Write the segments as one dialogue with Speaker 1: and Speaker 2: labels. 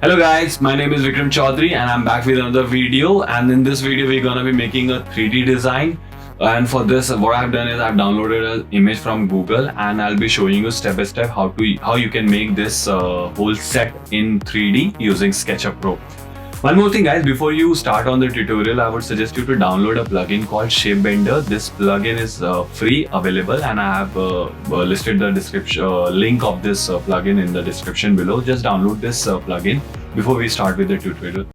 Speaker 1: Hello guys, my name is Vikram Chaudhary and I'm back with another video, and in this video we're gonna be making a 3D design. And for this what I've done is I've downloaded an image from Google and I'll be showing you step by step how you can make this whole set in 3D using SketchUp Pro. One more thing guys, before you start on the tutorial, I would suggest you to download a plugin called Shape Bender. This plugin is free available and I have listed the description link of this plugin in the description below. Just download this plugin before we start with the tutorial.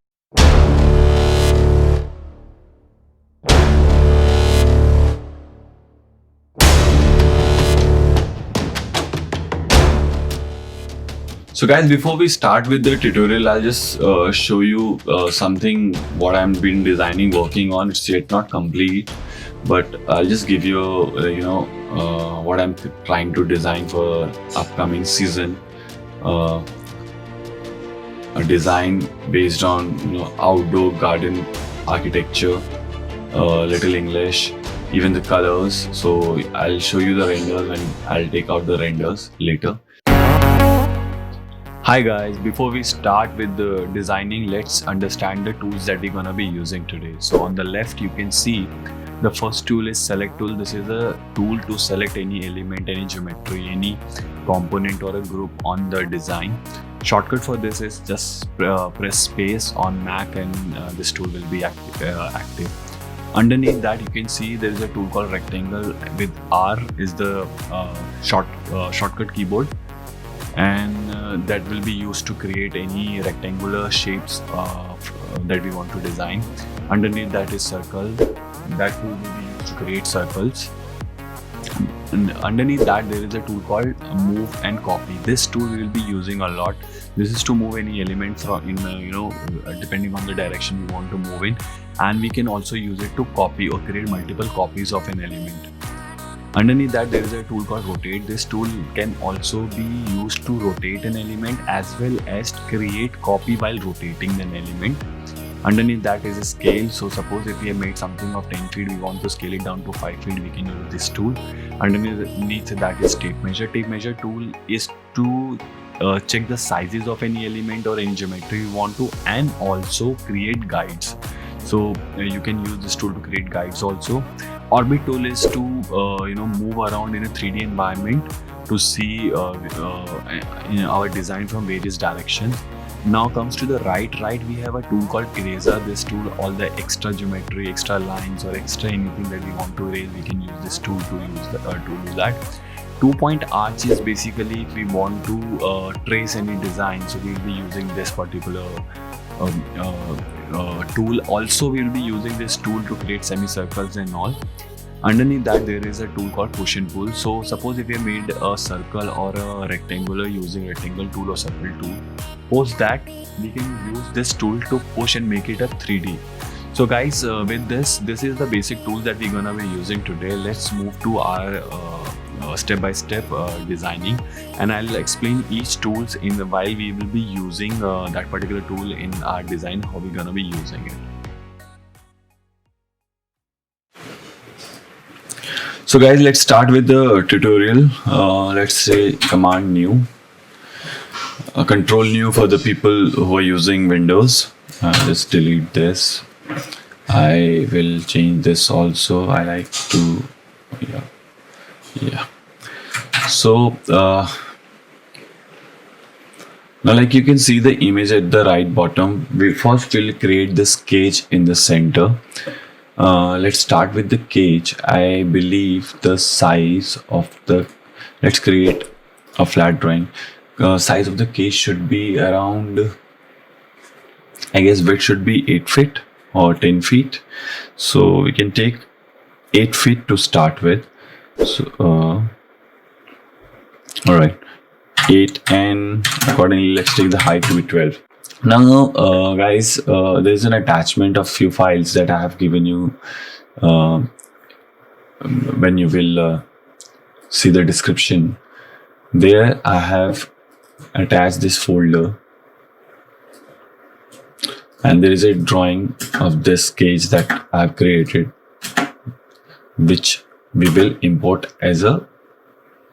Speaker 1: So guys, before we start with the tutorial, I'll just show you something what I've been designing, working on. It's yet not complete, but I'll just give you what I'm trying to design for upcoming season. A design based on outdoor garden architecture, little English, even the colors. So I'll show you the renders and I'll take out the renders later. Hi guys, before we start with the designing, let's understand the tools that we're gonna be using today. So on the left you can see the first tool is select tool. This is a tool to select any element, any geometry, any component or a group on the design. Shortcut for this is just press space on Mac and this tool will be active. Underneath that you can see there is a tool called rectangle with R is the shortcut keyboard, and that will be used to create any rectangular shapes that we want to design. Underneath that is circle. That tool will be used to create circles. And underneath that there is a tool called move and copy. This tool we will be using a lot. This is to move any element from depending on the direction we want to move in, and we can also use it to copy or create multiple copies of an element. Underneath that there is a tool called rotate. This tool can also be used to rotate an element as well as create copy while rotating an element. Underneath that is a scale. So suppose if we have made something of 10 feet, we want to scale it down to 5 feet, we can use this tool. Underneath that is tape measure. Tape measure tool is to check the sizes of any element or any geometry we want to, and also create guides. So you can use this tool to create guides also. Orbit tool is to move around in a 3D environment to see our design from various directions. Now comes to the right we have a tool called eraser. This tool, all the extra geometry, extra lines or extra anything that we want to erase, we can use this tool to use that. 2-point arch is basically if we want to trace any design, so we'll be using this particular tool. Also we will be using this tool to create semicircles and all. Underneath that there is a tool called push and pull. So suppose if we have made a circle or a rectangular using rectangle tool or circle tool, post that we can use this tool to push and make it a 3D. So guys, with this is the basic tool that we're gonna be using today. Let's move to our step-by-step designing, and I'll explain each tools while we will be using that particular tool in our design, how we're gonna be using it. So guys, let's start with the tutorial. Let's say command new, control new for the people who are using Windows. Let's delete this. I will change this also. I like to yeah. So now like you can see the image at the right bottom. We first will create this cage in the center. Let's start with the cage. I believe the size of the, let's create a flat drawing. Size of the cage should be around, I guess width should be 8 feet or 10 feet. So we can take 8 feet to start with. So all right, 8, and accordingly let's take the height to be 12. Now guys, there's an attachment of few files that I have given you when you will see the description. There I have attached this folder, and there is a drawing of this cage that I have created, which we will import as a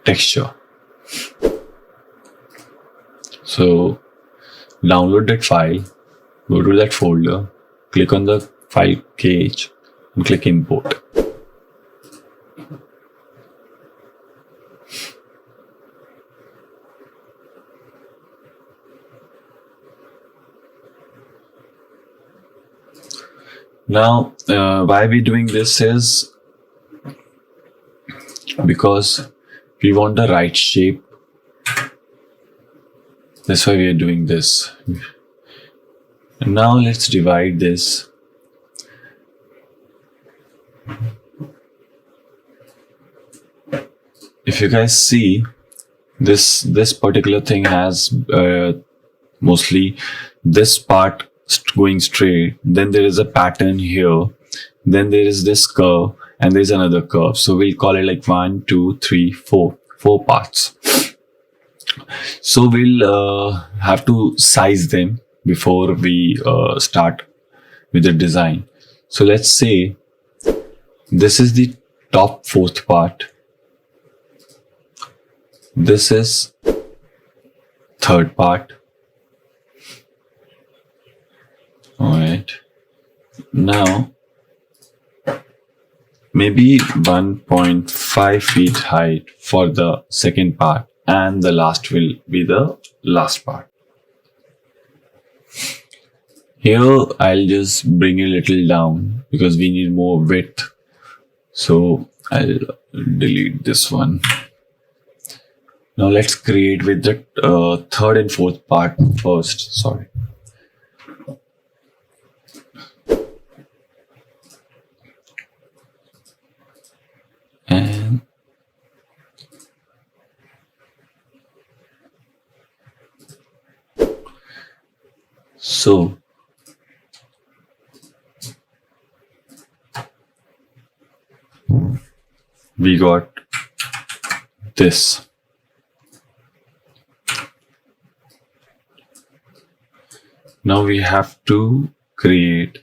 Speaker 1: texture. So download that file, go to that folder, click on the file kh and click import. Now, why we're doing this is because we want the right shape. That's why we are doing this. And now let's divide this. If you guys see, this particular thing has mostly this part going straight, then there is a pattern here, then there is this curve, and there's another curve. So we'll call it like 1, 2, 3, 4 parts. So we'll have to size them before we start with the design. So let's say this is the top fourth part, this is third part. Alright, now maybe 1.5 feet height for the second part, and the last will be the last part. Here I'll just bring a little down because we need more width, so I'll delete this one. Now let's create with the third and fourth part first. Sorry. And so we got this. Now we have to create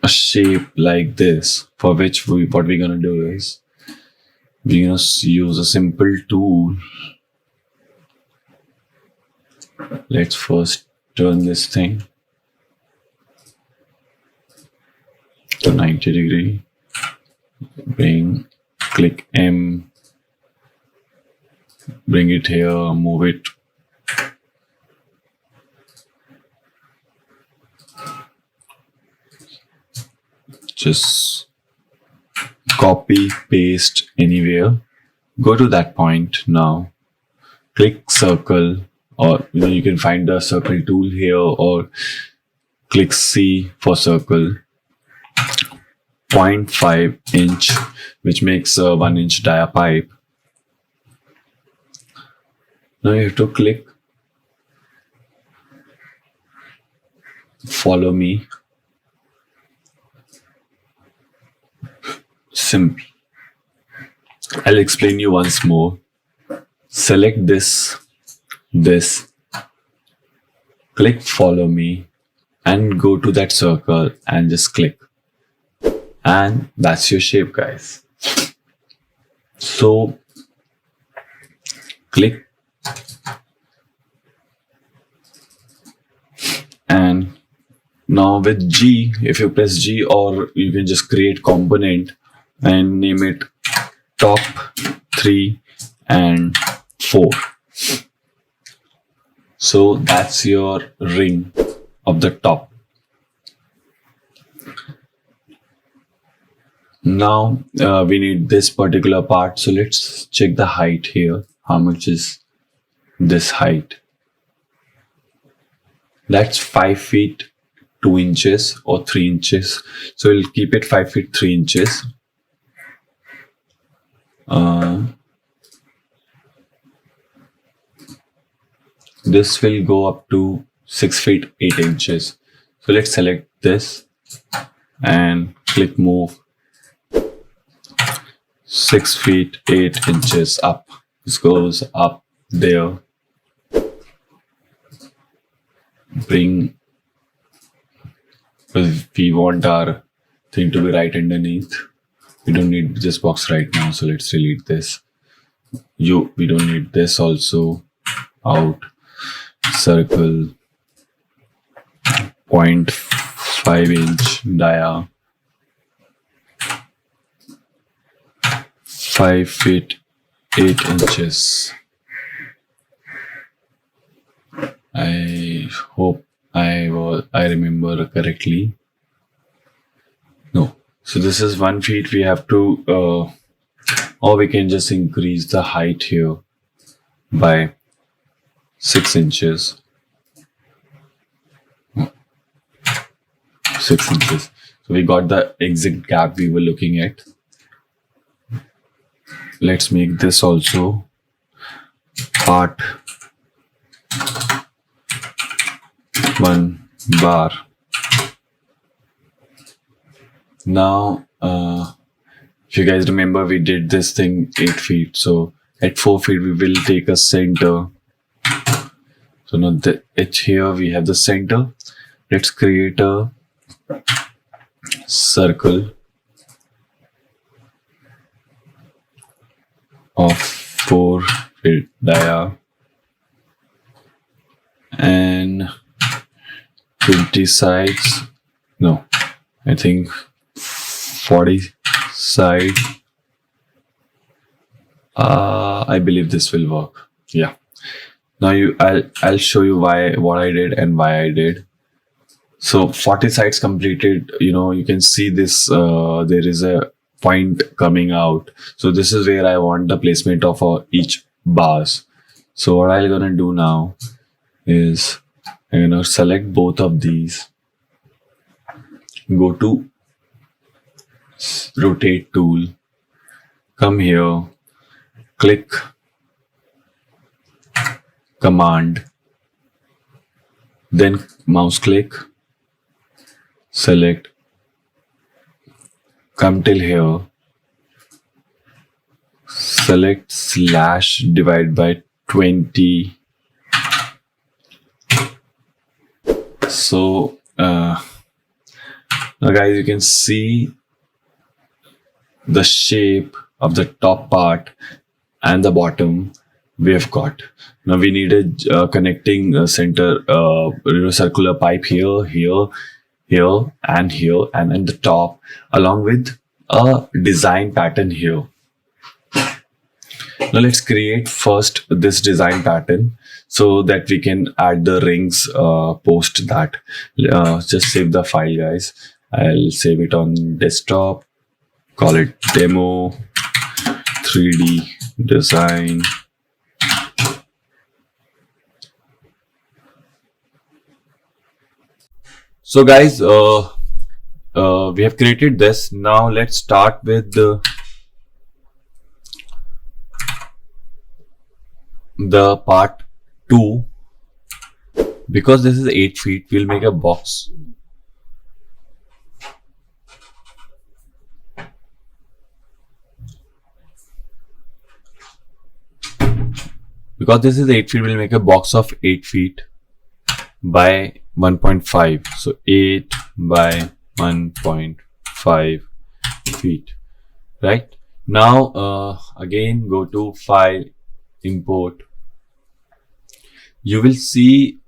Speaker 1: a shape like this, for which what we're gonna do is we're gonna use a simple tool. Let's first turn this thing to 90 degree. Click M, bring it here, move it. Just copy, paste anywhere. Go to that point now. Click circle, or you can find the circle tool here, or click C for circle. 0.5 inch, which makes a 1 inch dia pipe. Now you have to click follow me. Simple. I'll explain you once more. Select this, click follow me, and go to that circle and just click. And that's your shape, guys. So click, and now with G, if you press G, or you can just create component and name it top 3 and 4. So that's your ring of the top. Now we need this particular part, so let's check the height here. How much is this height? That's 5 feet 2 inches or 3 inches. So we'll keep it 5 feet 3 inches. This will go up to 6 feet 8 inches. So let's select this and click move. 6 feet 8 inches up. This goes up there. Bring, because we want our thing to be right underneath. We don't need this box right now, so let's delete this. We don't need this also. out circle 0.5 inch dia 5 feet 8 inches. I hope I remember correctly. No. So this is 1 feet. We have to or we can just increase the height here by 6 inches. 6 inches. So we got the exit gap we were looking at. Let's make this also part 1 bar. Now, if you guys remember, we did this thing 8 feet. So at 4 feet, we will take a center. So now here we have the center. Let's create a circle of 4 feet dia and 20 sides. No, I think 40 side. I believe this will work. Yeah. Now I'll show you what I did and why I did. So 40 sides completed. You can see this. There is a point coming out. So this is where I want the placement of each bars. So what I'm gonna do now is I'm gonna select both of these. Go to rotate tool. Come here. Click command. Then mouse click. Select. Come till here. Select slash divide by 20. So now guys, you can see the shape of the top part and the bottom we have got. Now we need a connecting center circular pipe here, and here, and in the top, along with a design pattern here. Now let's create first this design pattern so that we can add the rings post that. Just save the file, guys. I'll save it on desktop. Call it demo 3D design. So guys, we have created this. Now let's start with the part 2. Because this is 8 feet, we'll make a box. Because this is 8 feet, we'll make a box of 8 feet by 1.5. So 8 by 1.5 feet. Right? Now, again, go to File, Import. You will see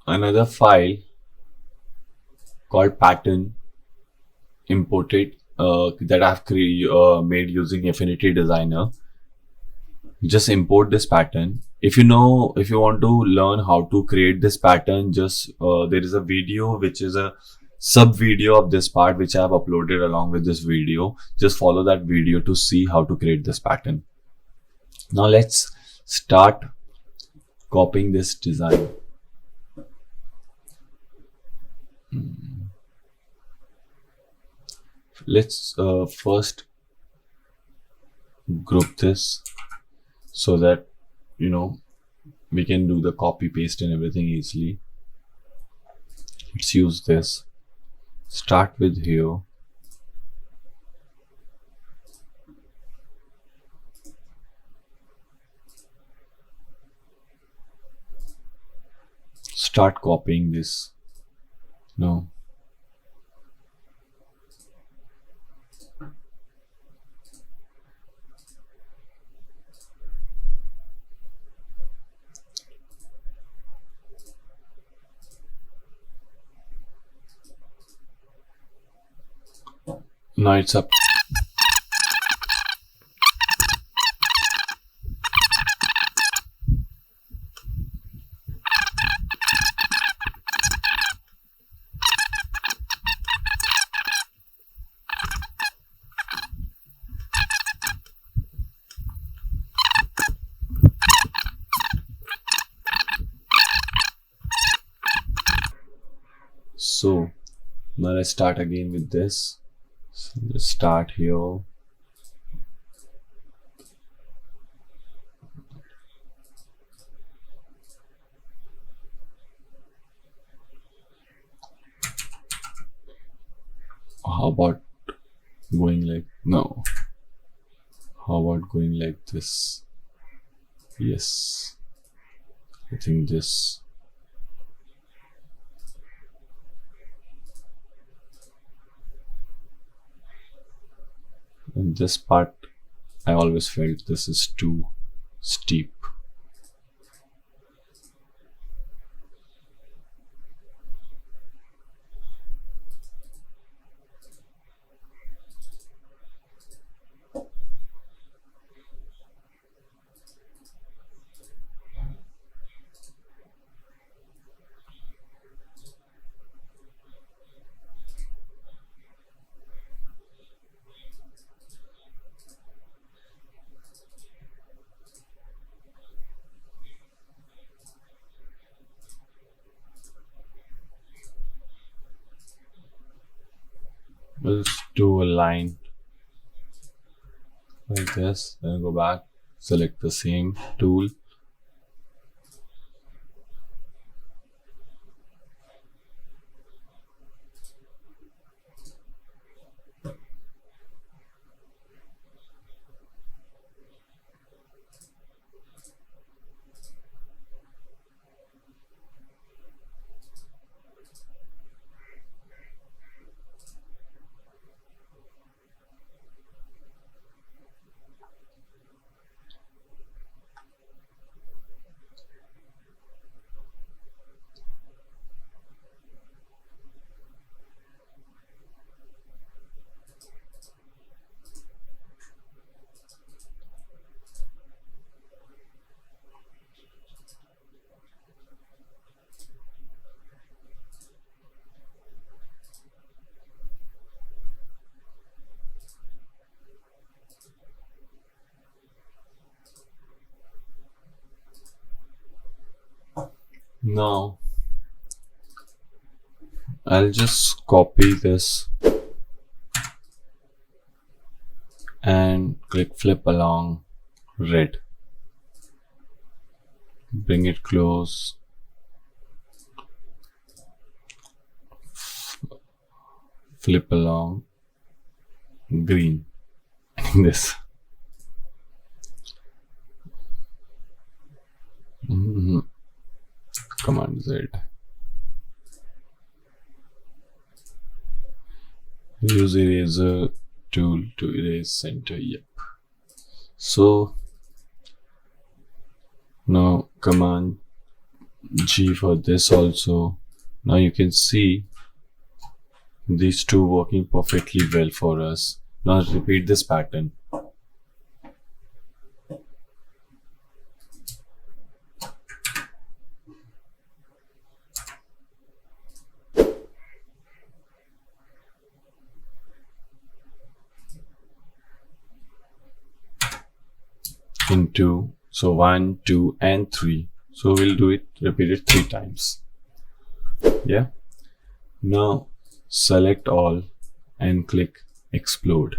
Speaker 1: another file called pattern imported that I've made using Affinity Designer. Just import this pattern. If you want to learn how to create this pattern, just there is a video which is a sub video of this part which I have uploaded along with this video. Just follow that video to see how to create this pattern. Now let's start copying this design. Let's first group this so that we can do the copy paste and everything easily. Let's use this. Start with here. Start copying this. No. Now it's up. So now let's start again with this. So let's start here. How about going like, no. How about going like this? Yes. I think this. And this part, I always felt this is too steep. Let's do a line like this, then go back, select the same tool. Now I'll just copy this and click flip along red. Bring it close. Flip along green. This. Command Z. Use eraser tool to erase center. Yep. So now command G for this also. Now you can see these two working perfectly well for us. Now repeat this pattern. Into, so 1, 2 and 3. So we'll do it, repeat it 3 times. Yeah. Now select all and click explode.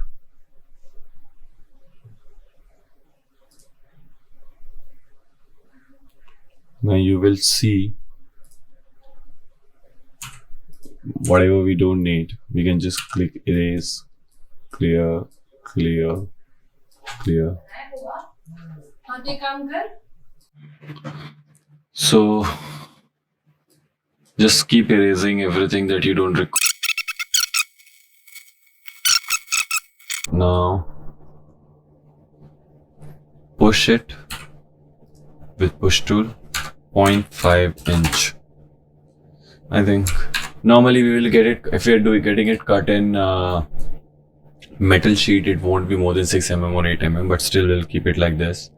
Speaker 1: Now you will see whatever we don't need, we can just click erase, clear, clear, clear. So just keep erasing everything that you don't require. Now push it with push tool 0.5 inch. I think normally we will get it if we are getting it cut in metal sheet, it won't be more than 6 mm or 8 mm, but still we'll keep it like this.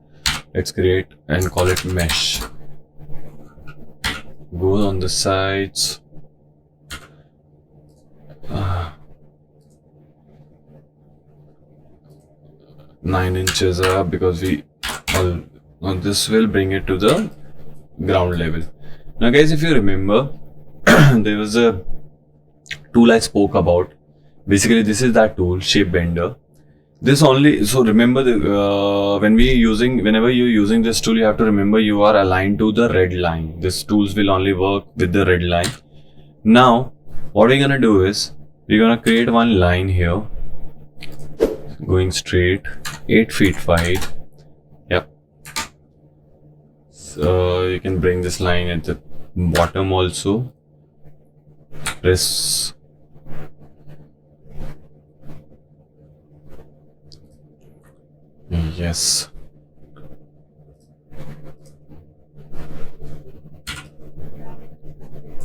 Speaker 1: Let's create and call it mesh. Go on the sides. 9 inches up, because now this will bring it to the ground level. Now guys, if you remember, there was a tool I spoke about. Basically this is that tool, shape bender. This only, so remember whenever you're using this tool, you have to remember you are aligned to the red line. This tools will only work with the red line. Now what we're gonna do is we're gonna create one line here, going straight, 8 feet wide. Yep. So you can bring this line at the bottom also. Press yes.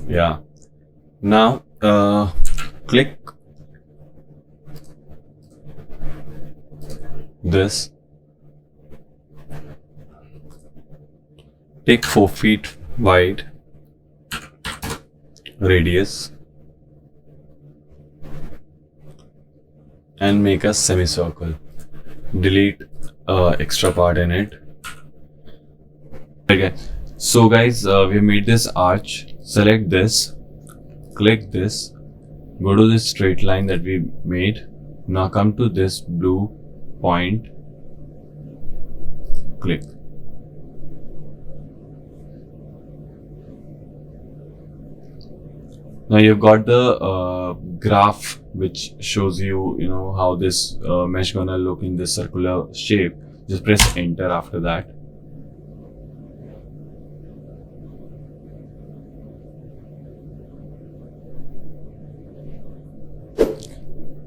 Speaker 1: Yeah. Now click this. Take 4 feet wide radius and make a semicircle. Delete extra part in it. Okay, so guys, we made this arch. Select this, click this, go to this straight line that we made. Now come to this blue point, click. Now you've got the graph which shows you, how this mesh gonna look in this circular shape. Just press enter after that.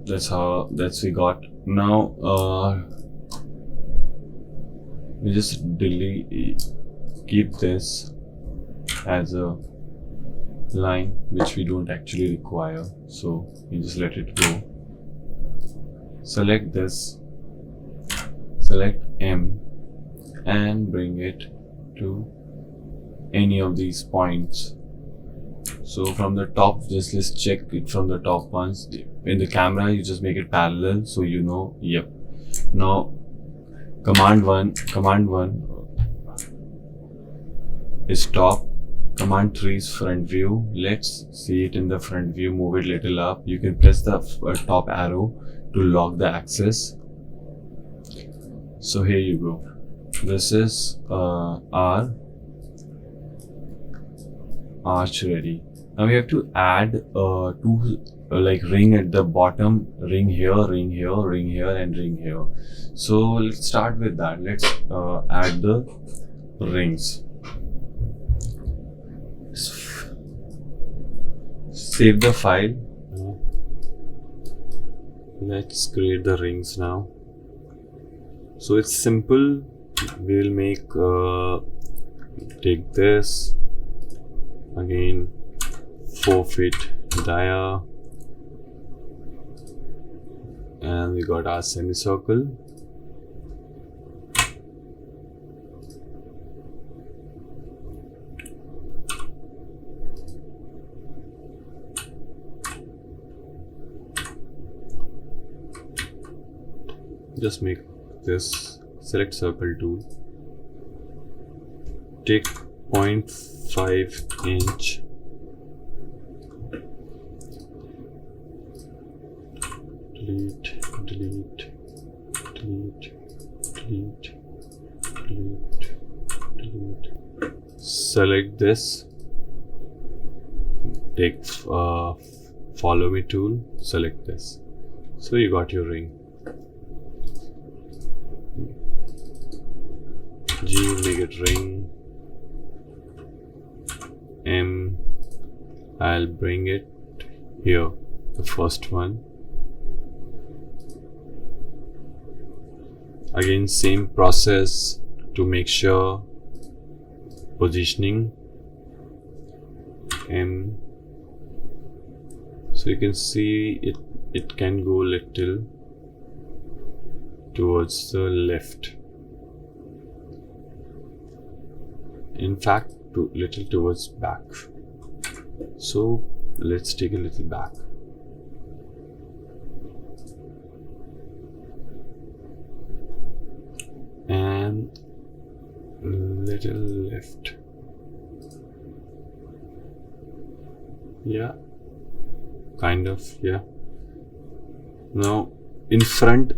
Speaker 1: That's we got. Now we just keep this as a line which we don't actually require, so you just let it go. Select this, select M and bring it to any of these points. So from the top, just let's check it from the top ones. In the camera you just make it parallel, so yep. Now command 1 is top, command 3 is front view. Let's see it in the front view. Move it little up. You can press the top arrow to lock the axis. So here you go. This is our arch ready. Now we have to add two ring at the bottom, ring here, ring here, ring here, and ring here. So let's start with that. Let's add the rings. Save the file. Let's create the rings now. So it's simple. We'll make take this again, 4 feet dia, and we got our semicircle. Just make this, select circle tool, take 0.5 inch, delete, select this, take follow me tool, select this. So you got your ring. G, make it ring. M, I'll bring it here, the first one. Again, same process to make sure positioning. M, so you can see it can go little towards the left. In fact, little towards back. So let's take a little back. And little left. Yeah, kind of, yeah. Now in front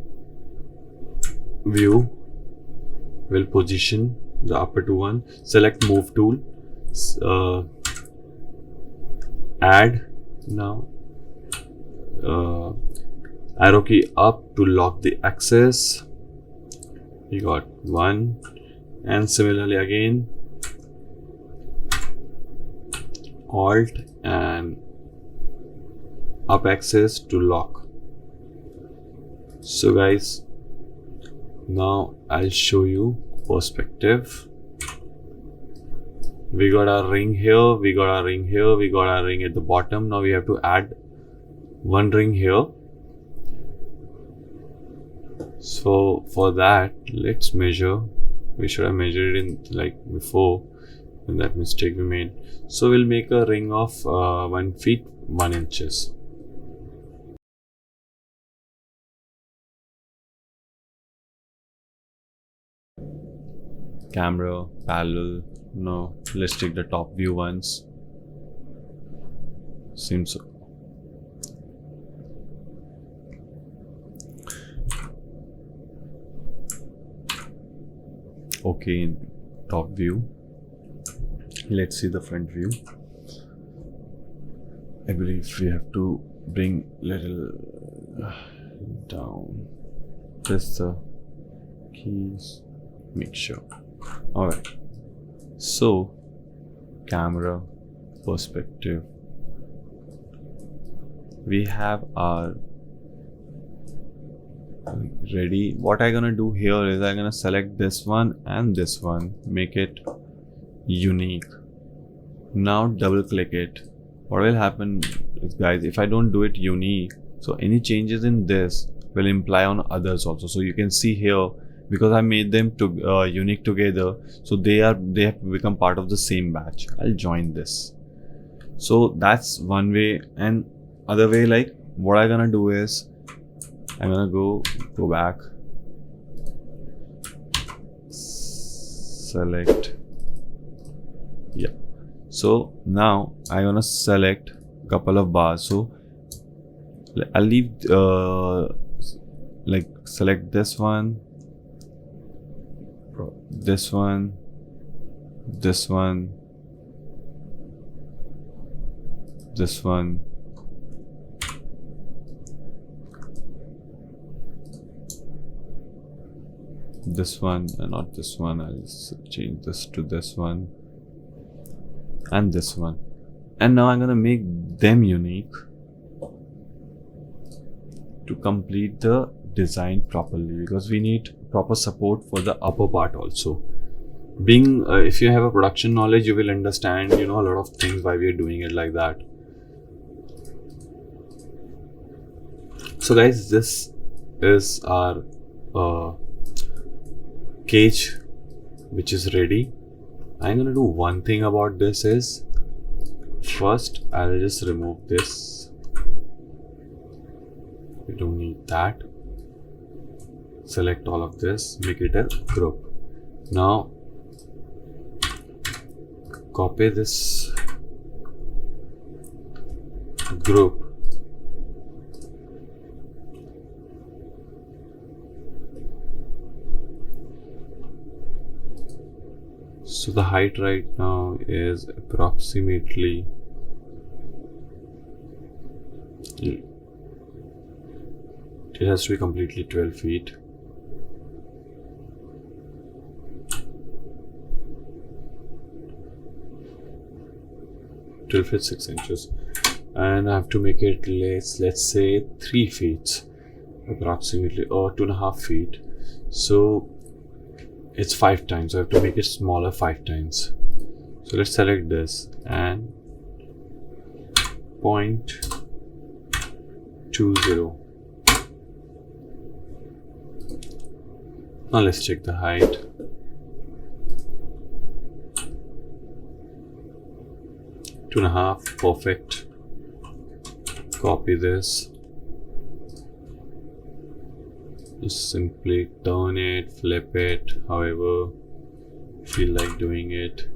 Speaker 1: view, we'll position the upper two one, select move tool, add now arrow key up to lock the axis. You got one, and similarly again alt and up axis to lock. So guys, now I'll show you perspective. We got our ring here, we got our ring here, we got our ring at the bottom. Now we have to add one ring here. So for that, let's measure. We should have measured it in like before, and that mistake we made. So we'll make a ring of 1 feet 1 inches. Camera, parallel. No, let's take the top view once. Seems so. Okay, in top view. Let's see the front view. I believe we have to bring little down. Press the keys. Make sure. Alright. So, camera, perspective. We have our ready. What I'm gonna do here is I'm gonna select this one and this one, make it unique. Now double click it. What will happen is, guys, if I don't do it unique, so any changes in this will imply on others also. So you can see here, because I made them to unique together, so they have become part of the same batch. I'll join this. So that's one way, and other way, like what I'm gonna do is I'm gonna go back, select, yeah. So now I'm gonna select a couple of bars. So I'll leave like select this one, this one, this one, this one, this one, and not this one. I'll change this to this one and this one. And now I'm gonna make them unique to complete the design properly, because we need proper support for the upper part also. Being if you have a production knowledge, you will understand, you know, a lot of things why we are doing it like that. So guys, this is our cage which is ready. I'm gonna do one thing about this is, first I'll just remove this. We don't need that. Select all of this, make it a group. Now copy this group, so the height right now is approximately it has to be completely 12 feet. Feet 6 inches, and I have to make it let's say 3 feet approximately, or 2.5 feet. So it's 5 times, so I have to make it smaller 5 times. So let's select this and 0.20. Now let's check the height. Two and a half, perfect. Copy this. Just simply turn it, flip it, however feel like doing it.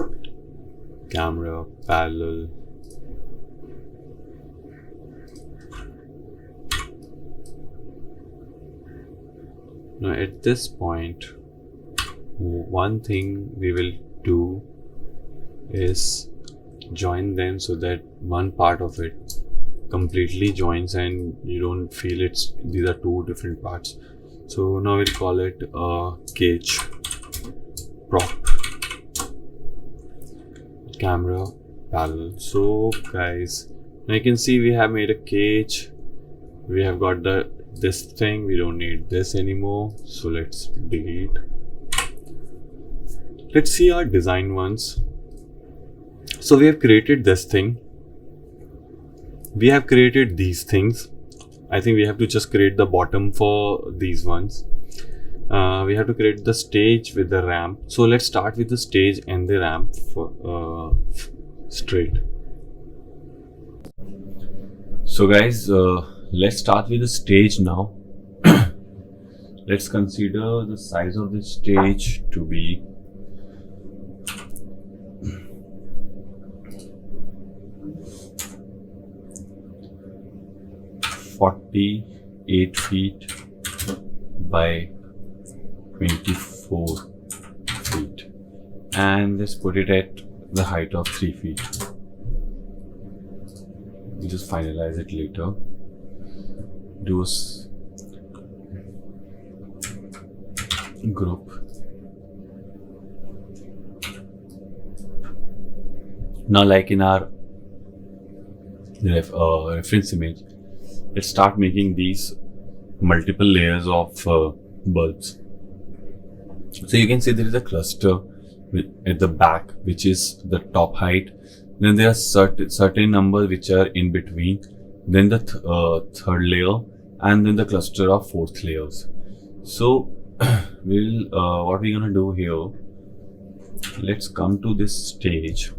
Speaker 1: Camera, parallel. Now at this point, one thing we will do is join them so that one part of it completely joins and you don't feel these are two different parts. So now we'll call it a cage prop. Camera, parallel. So guys, now you can see we have made a cage. We have got this thing. We don't need this anymore. So let's delete. Let's see our design ones. So we have created this thing. We have created these things. I think we have to just create the bottom for these ones. We have to create the stage with the ramp. So let's start with the stage and the ramp for straight. So guys, let's start with the stage now. Let's consider the size of the stage to be 48 feet by 24 feet, and let's put it at the height of 3 feet. We'll just finalize it later. Do a group. Now, like in our reference image, let's start making these multiple layers of bulbs. So you can see there is a cluster at the back, which is the top height. Then there are certain numbers which are in between. Then the third layer, and then the cluster of fourth layers. So what we're gonna do here, let's come to this stage.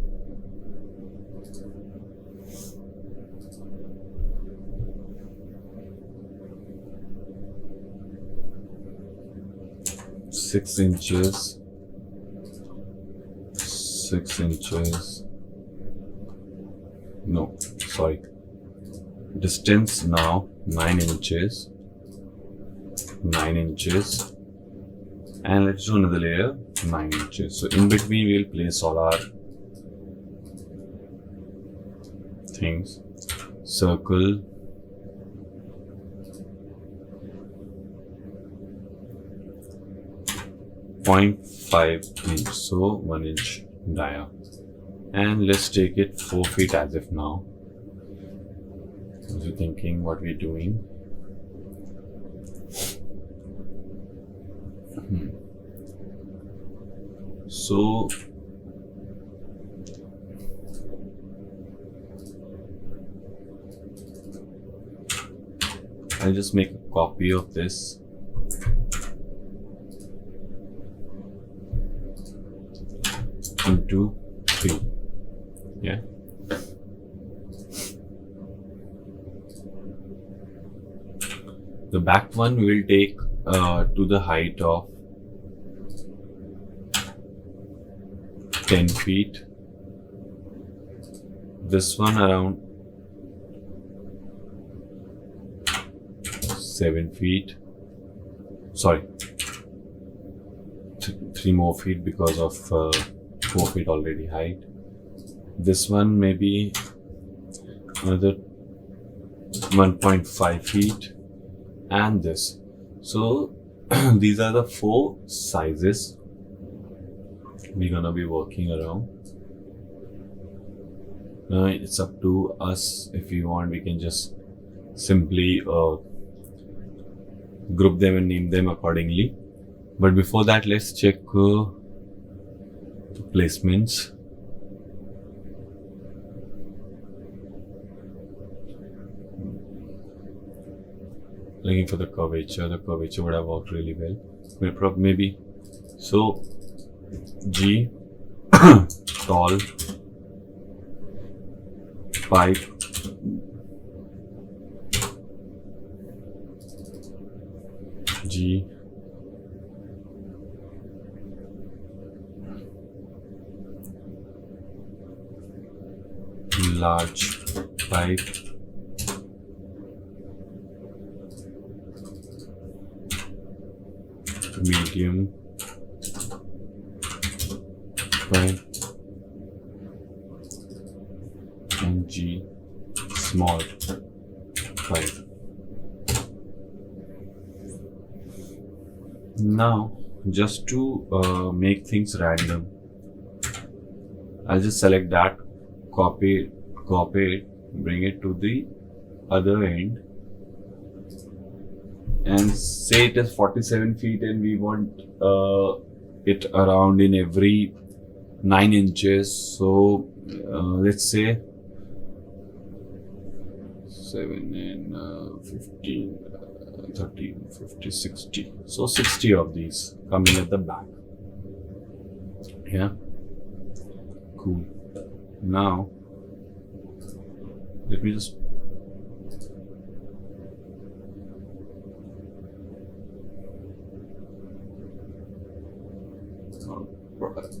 Speaker 1: Six inches. No, sorry. Distance now 9 inches. 9 inches. And let's do another layer, 9 inches. So in between we'll place all our things. Circle. .5 inch, so 1 inch dia, and let's take it 4 feet as if now. You're thinking what we're doing. So I'll just make a copy of this. Into 3, yeah. The back one will take to the height of 10 feet. This one around 7 feet. Sorry, 3 more feet because of 4 feet already height. This one maybe another 1.5 feet, and this. So these are the 4 sizes we're gonna be working around. Now it's up to us. If we want, we can just simply group them and name them accordingly. But before that, let's check the placements. Looking for the curvature. The curvature would have worked really well. maybe. So G tall pipe G large pipe medium pipe and G small pipe. Now just to make things random, I'll just select that, copy it, bring it to the other end and say it is 47 feet and we want it around in every 9 inches. So let's say 7 and 15, 13, 50, 60. So 60 of these coming at the back. Yeah, cool. Now let me just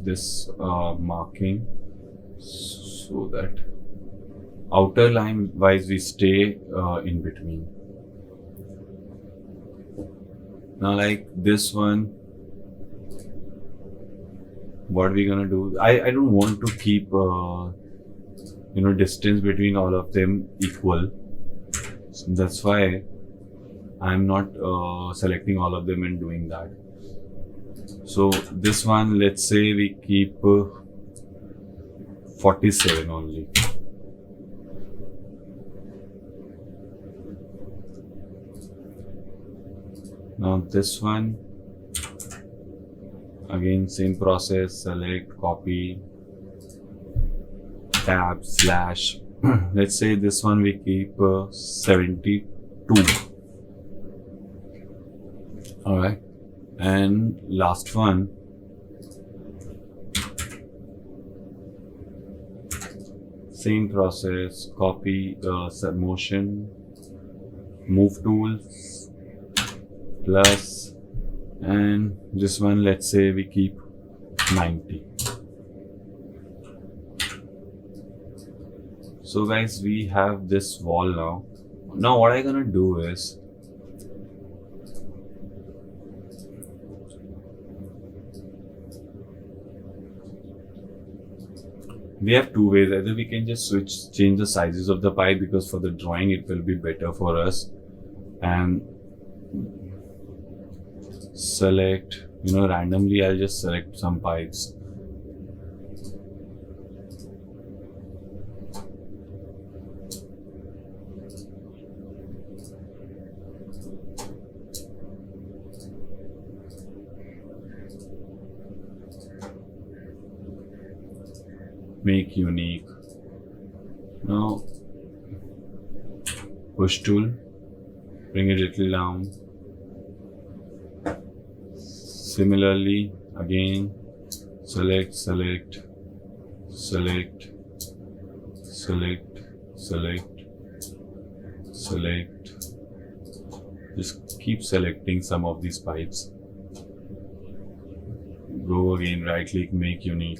Speaker 1: this marking so that outer line wise we stay in between. Now like this one, what we're gonna do, I don't want to keep distance between all of them equal, so that's why I'm not selecting all of them and doing that. So this one, let's say we keep 47 only. Now this one, again same process, select, copy, tab, slash. Let's say this one we keep 72. Alright, and last one, same process, copy, motion, move tools, plus, and this one let's say we keep 90. So guys, we have this wall now. Now what I'm gonna do is, we have two ways. Either we can just change the sizes of the pipe, because for the drawing it will be better for us, and select, randomly I'll just select some pipes. Make unique. Now push tool, bring it a little down. Similarly, again, select, select, select, select, select, select. Just keep selecting some of these pipes. Go again, right click, make unique.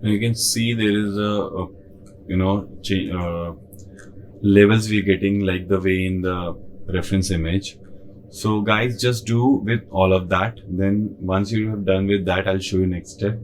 Speaker 1: You can see there is a levels we're getting like the way in the reference image. So guys, just do with all of that. Then once you have done with that, I'll show you next step.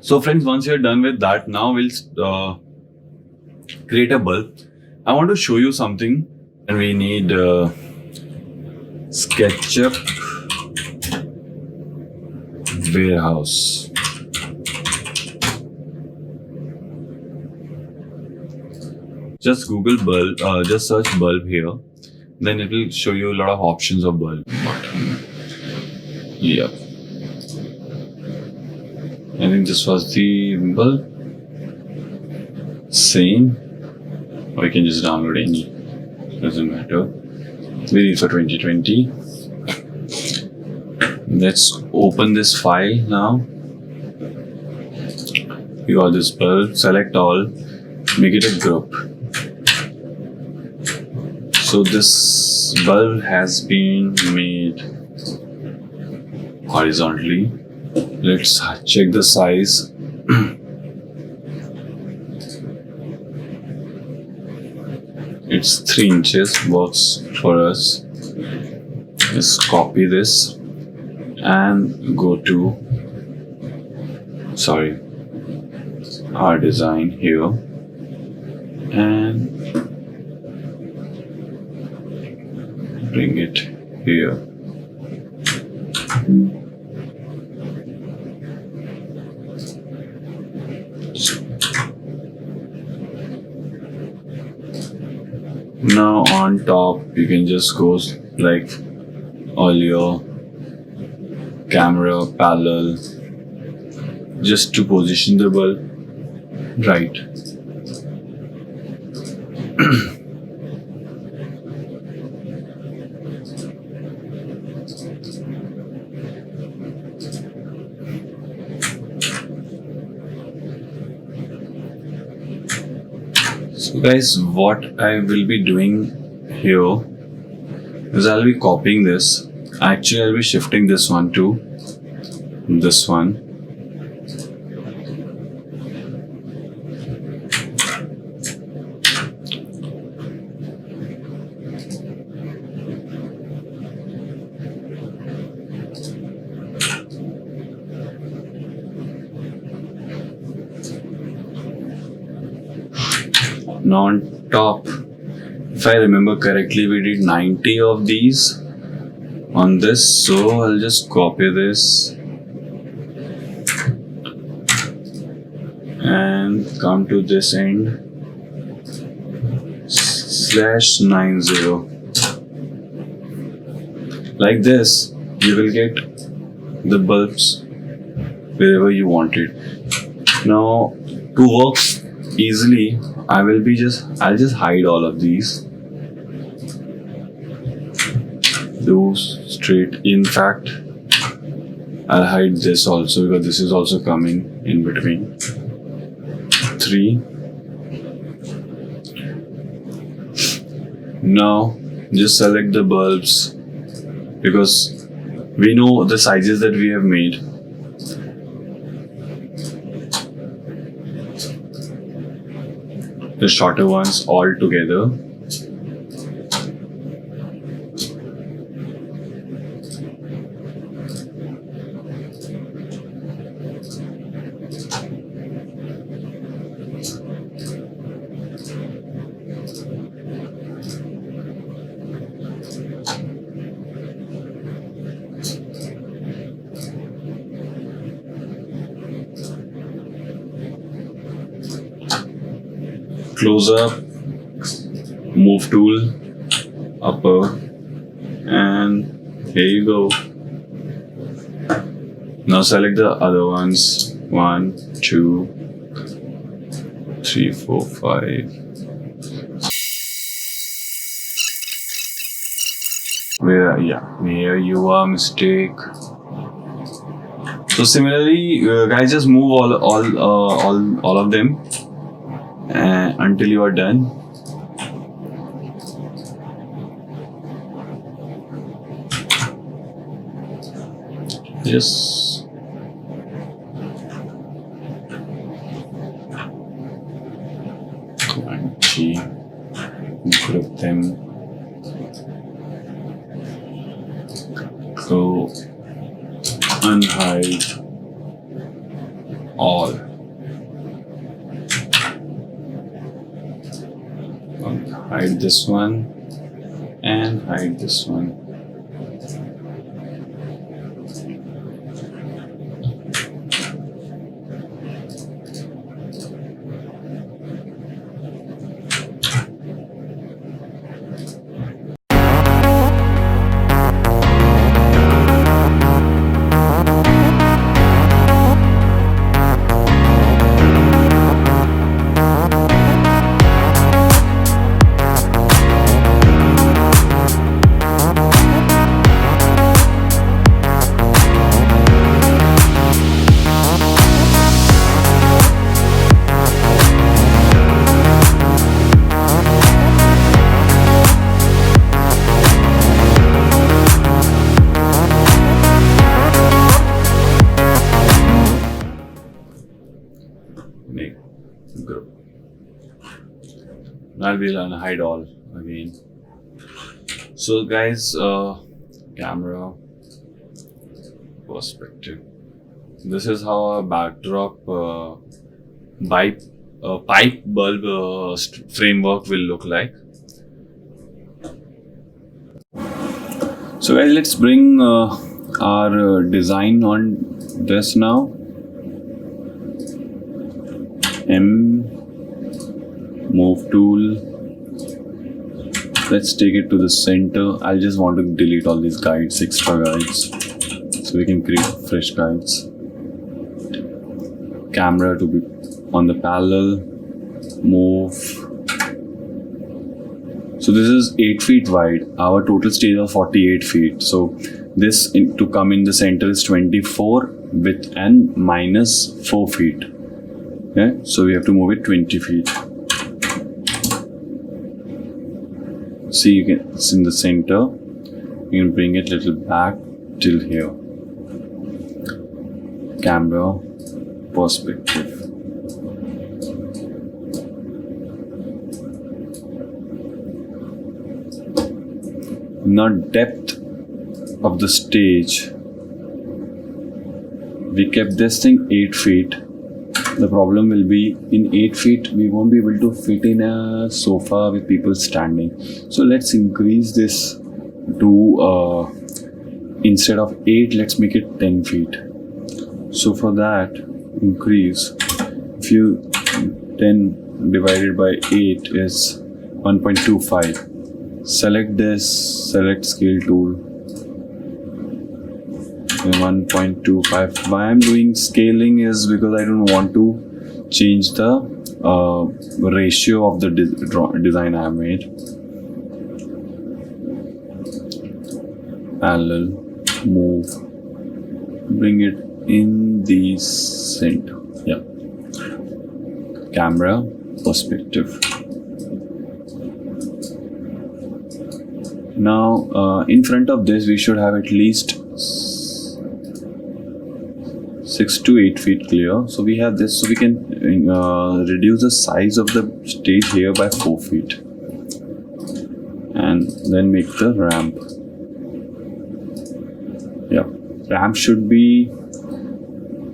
Speaker 1: So friends, once you're done with that, now we'll create a bulb. I want to show you something, and we need SketchUp warehouse. Just Google bulb, just search bulb here. Then it will show you a lot of options of bulb. Yep. I think this was the bulb. Same. Or you can just download any. Doesn't matter. We need for 2020. Let's open this file now. You got this bulb. Select all. Make it a group. So this bulb has been made horizontally. Let's check the size. It's 3 inches, works for us. Let's copy this and go to our design here and bring it here. Now on top you can just go like all your camera parallel just to position the bulb right. So guys, what I will be doing here is I'll be copying this. Actually, I'll be shifting this one to this one. Now on top, if I remember correctly, we did 90 of these on this, so I'll just copy this and come to this end /90. Like this, you will get the bulbs wherever you want it. Now to work easily, I'll just hide all of these. Do straight. In fact, I'll hide this also because this is also coming in between. 3. Now just select the bulbs because we know the sizes that we have made. The shorter ones all together. Close up, move tool, upper, and here you go. Now select the other ones. 1, 2, 3, 4, 5. Here you are, mistake. So similarly, guys, just move all of them until you are done. Just group them. Go unhide all. Hide this one and hide this one. Now we'll hide all again. So guys, camera perspective. This is how a backdrop pipe bulb framework will look like. So guys, let's bring our design on this now. Move tool. Let's take it to the center. I just want to delete all these guides, extra guides, so we can create fresh guides. Camera to be on the parallel. Move. So this is 8 feet wide. Our total stage is 48 feet. So this to come in the center is 24 width and minus 4 feet. Okay, so we have to move it 20 feet. See, it's in the center. You can bring it a little back till here. Camera perspective. Now depth of the stage. We kept this thing 8 feet. The problem will be in 8 feet we won't be able to fit in a sofa with people standing. So let's increase this to instead of 8, let's make it 10 feet. So for that, increase, if you 10 divided by 8 is 1.25. Select this, select scale tool. 1.25. Why I'm doing scaling is because I don't want to change the ratio of the design I have made. Parallel, move, bring it in the center. Yeah. Camera perspective. Now in front of this we should have at least 6 to 8 feet clear. So we have this, so we can reduce the size of the stage here by 4 feet and then make the ramp. Yeah, ramp should be,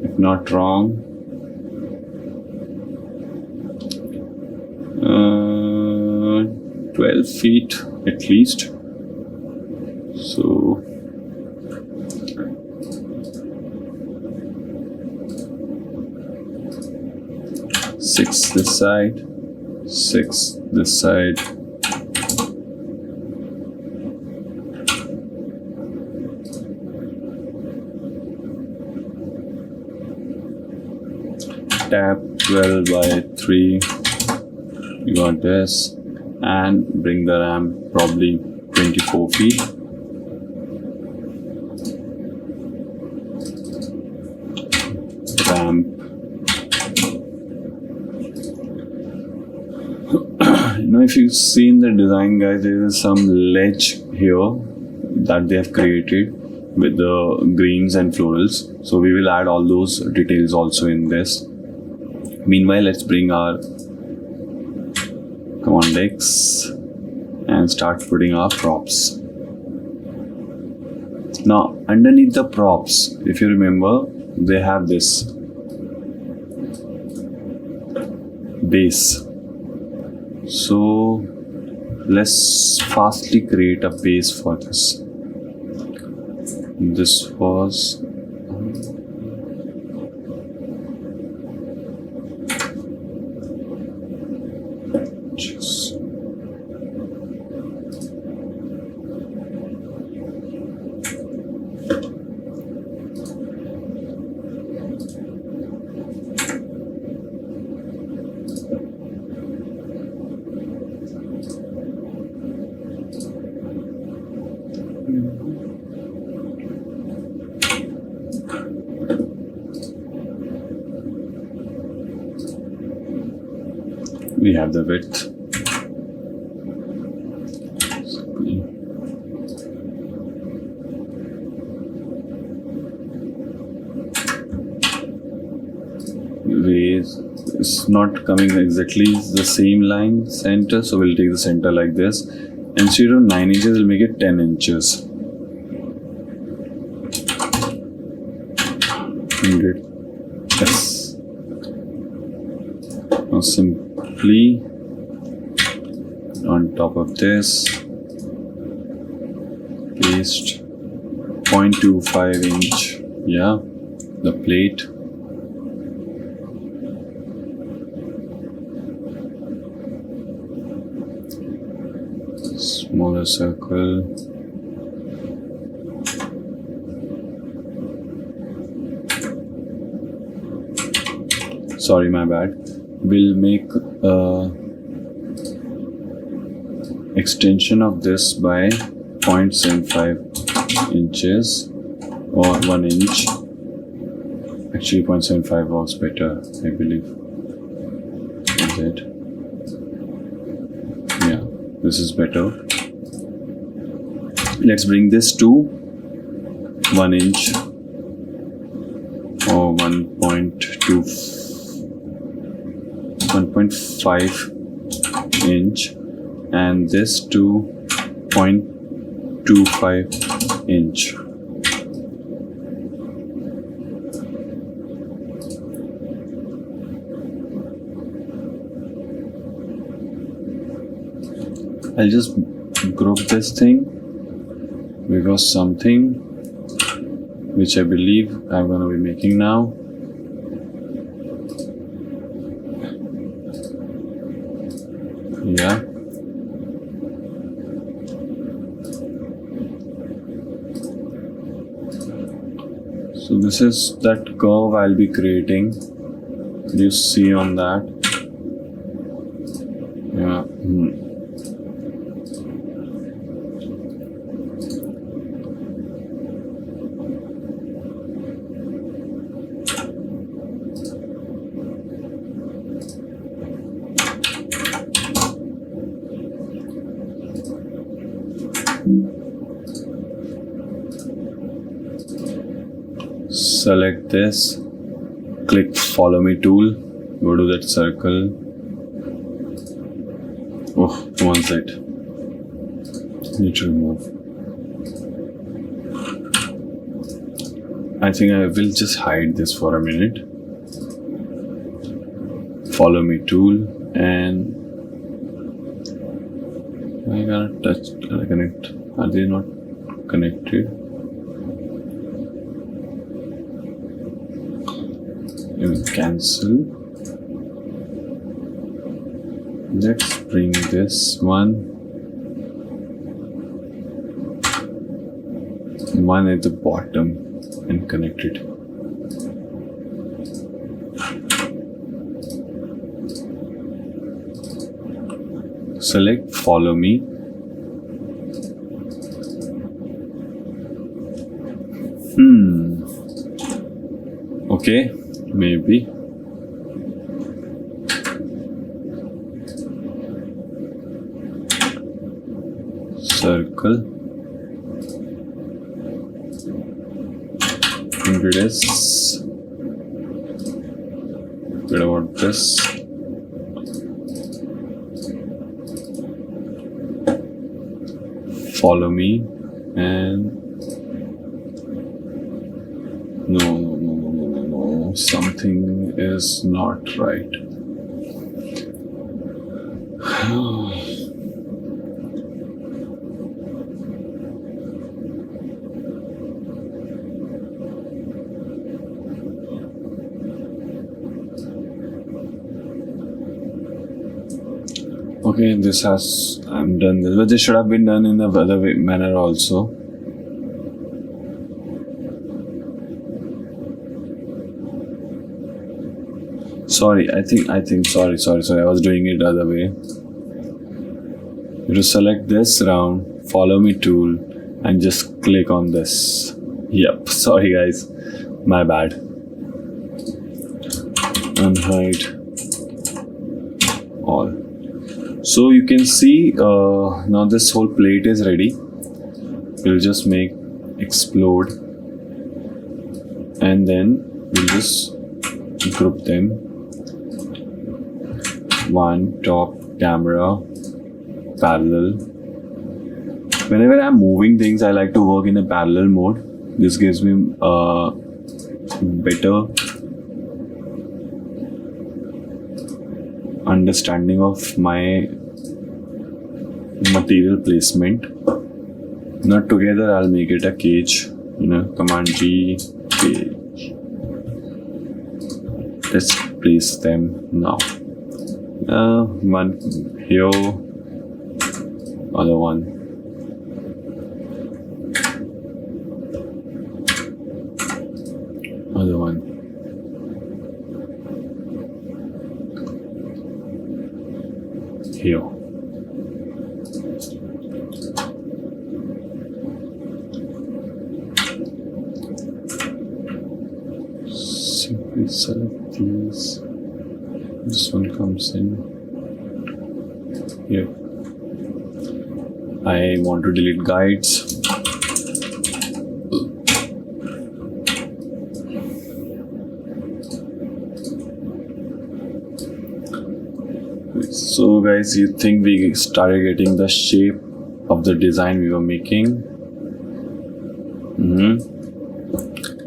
Speaker 1: if not wrong, 12 feet at least. So 6 this side, 6 this side. Tap 12 by 3. You got this, and bring the ramp probably 24 feet. Ramp. Now if you see in the design, guys, there is some ledge here that they have created with the greens and florals. So we will add all those details also in this. Meanwhile, let's bring our Command X and start putting our props. Now underneath the props, if you remember, they have this base. So let's fastly create a base for this. This was we have the width. It's not coming exactly the same line center, so we'll take the center like this. Instead of 9 inches, we'll make it 10 inches. 100. Yes. Now simply on top of this, paste 0.25 inch. Yeah, the plate. Smaller circle. Sorry, my bad. We'll make extension of this by 0.75 inches or 1 inch. Actually 0.75 works better, I believe. Is it? Yeah, this is better. Let's bring this to 1 inch or 1.5 inch and this to 0.25 inch. I'll just group this thing because something which I believe I'm going to be making now. Yeah. So this is that curve I'll be creating. You see on that. Yeah. Select this, click follow me tool, go to that circle. Oh, one side. Need to remove. I think I will just hide this for a minute. Follow me tool, and I gotta touch, gotta connect. Are they not connected? Cancel. Let's bring this one at the bottom and connect it. Select follow me. Okay, maybe. Circle. Into this. What about this? Follow me and no, something is not right. Okay, I'm done this, but this should have been done in the other manner also. Sorry, I think, sorry, I was doing it the other way. You to select this round, follow me tool, and just click on this. Yep, sorry guys, my bad. Unhide all. So you can see now this whole plate is ready. We'll just make explode, and then we'll just group them. One top camera parallel. Whenever I'm moving things, I like to work in a parallel mode. This gives me better understanding of my material placement. Now together I'll make it a cage. Command G, cage. Let's place them now. One here, other one. Other one. Here. Simply select these. This one comes in here. I want to delete guides. So guys, you think we started getting the shape of the design we were making?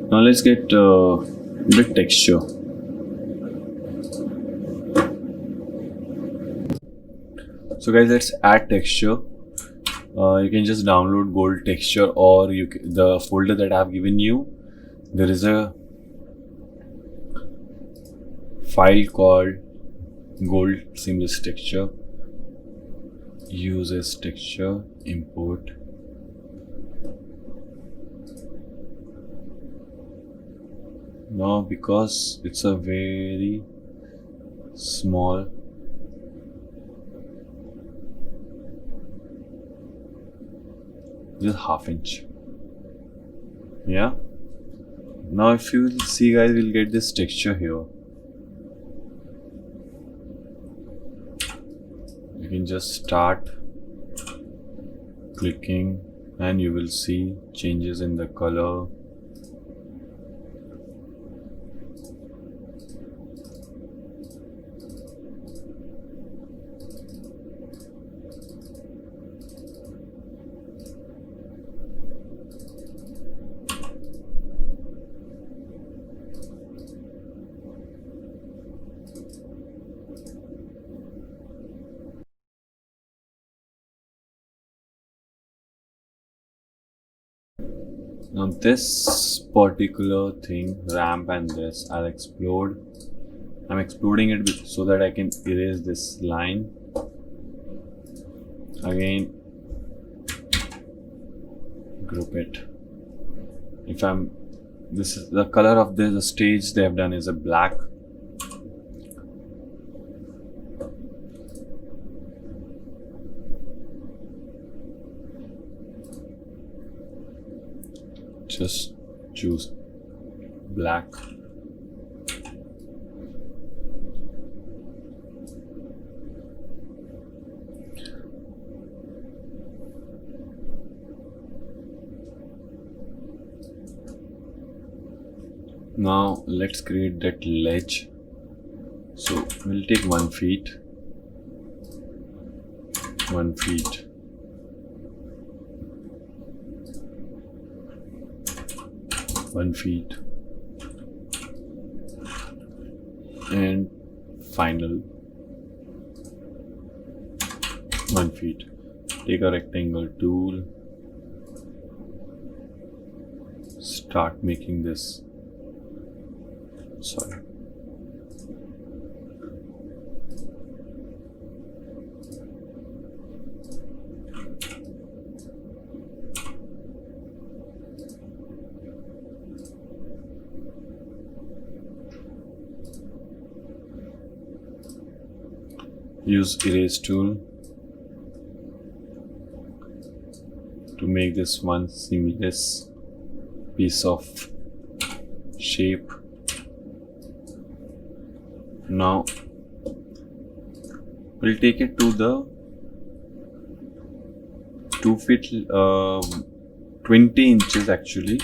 Speaker 1: Now let's get the texture. So guys, let's add texture. You can just download gold texture, or the folder that I have given you. There is a file called gold seamless texture. Use as texture, import. Now because it's a very small, just ½ inch. Yeah. Now if you will see guys, we'll get this texture here. You can just start clicking and you will see changes in the color. Now this particular thing, ramp and this, I'll explode. I'm exploding it so that I can erase this line. Again, group it. This is the color of the stage they have done is a black. Just choose black. Now let's create that ledge. So we'll take 1 feet. 1 feet. Feet and final 1 feet. Take a rectangle tool, start making this. Sorry. Use erase tool to make this one seamless piece of shape. Now we'll take it to the 2 feet 20 inches actually,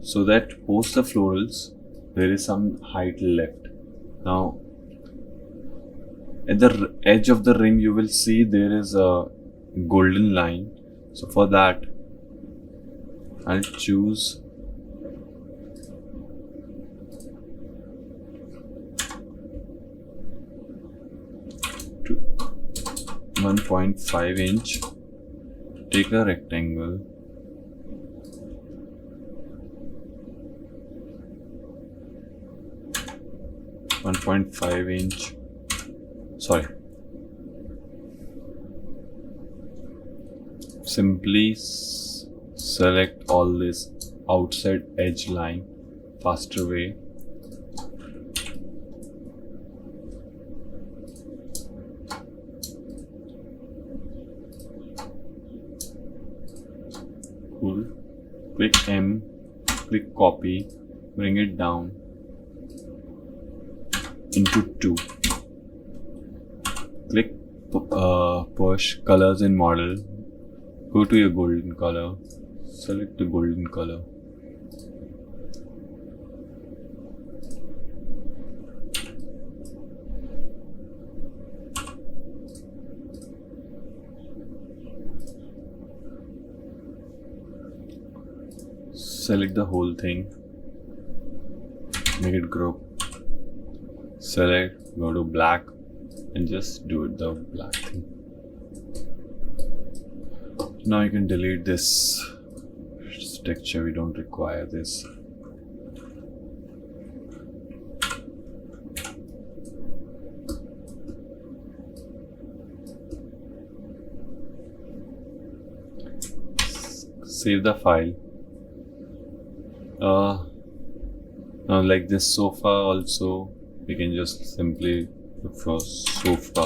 Speaker 1: so that post the florals there is some height left. Now at the edge of the rim you will see there is a golden line, so for that I'll choose 1.5 inch. Take a rectangle, .5 inch. Sorry. Simply select all this outside edge line, faster way. Cool. Click M, click copy, bring it down into 2. Click push colors in model, go to your golden color, select the golden color. Select the whole thing, make it group, select, go to black and just do it the black thing. Now you can delete this texture, we don't require this. Save the file. Now like this sofa also, we can just simply look for sofa.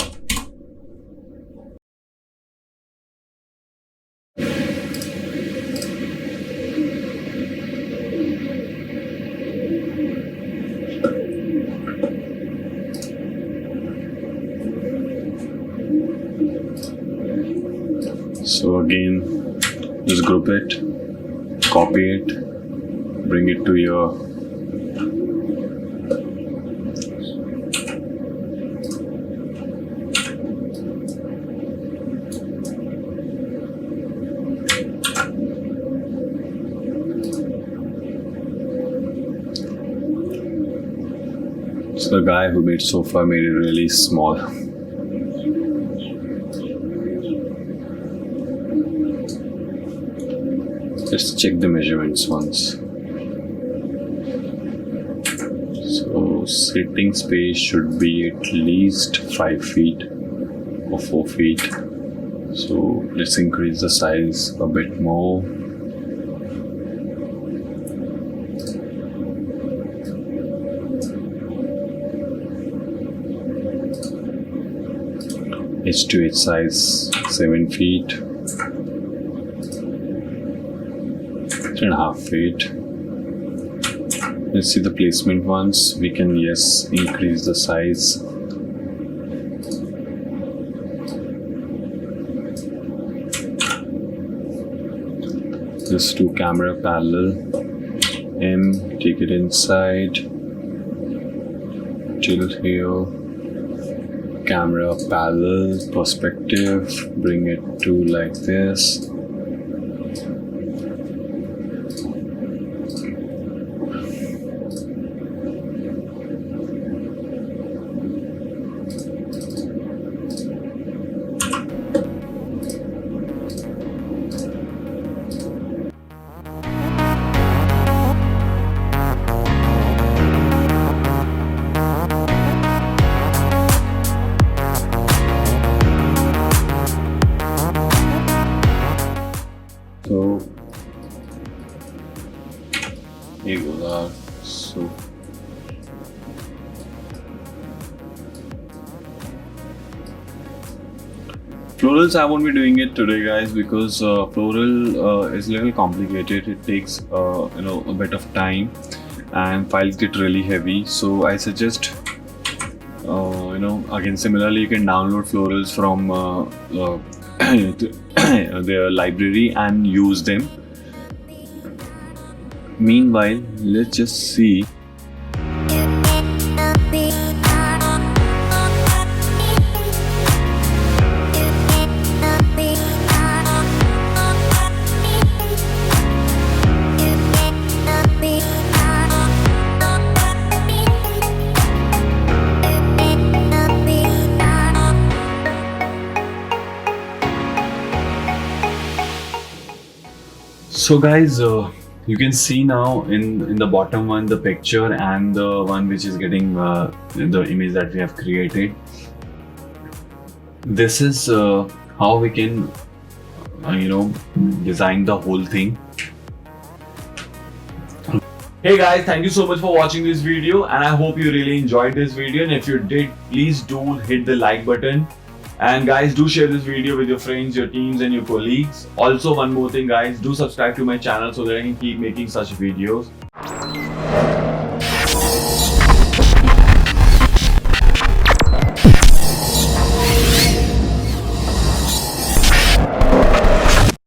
Speaker 1: So again, just group it, copy it, bring it to your the guy who made sofa made it really small. Let's check the measurements once. So sitting space should be at least 5 feet or 4 feet. So let's increase the size a bit more. Edge to edge size 7 feet, 3.5 feet. Let's see the placement once. We can increase the size. Just do camera parallel. M, take it inside. Tilt here. Camera parallel, perspective, bring it to like this. Florals, I won't be doing it today, guys, because floral is a little complicated. It takes a bit of time, and files get really heavy. So I suggest again, similarly, you can download florals from their library and use them. Meanwhile, let's just see. So guys, you can see now in the bottom one the picture and the one which is getting the image that we have created. This is how we can design the whole thing. Hey guys, thank you so much for watching this video, and I hope you really enjoyed this video, and if you did, please do hit the like button. And guys, do share this video with your friends, your teams and your colleagues. Also, one more thing guys, do subscribe to my channel so that I can keep making such videos.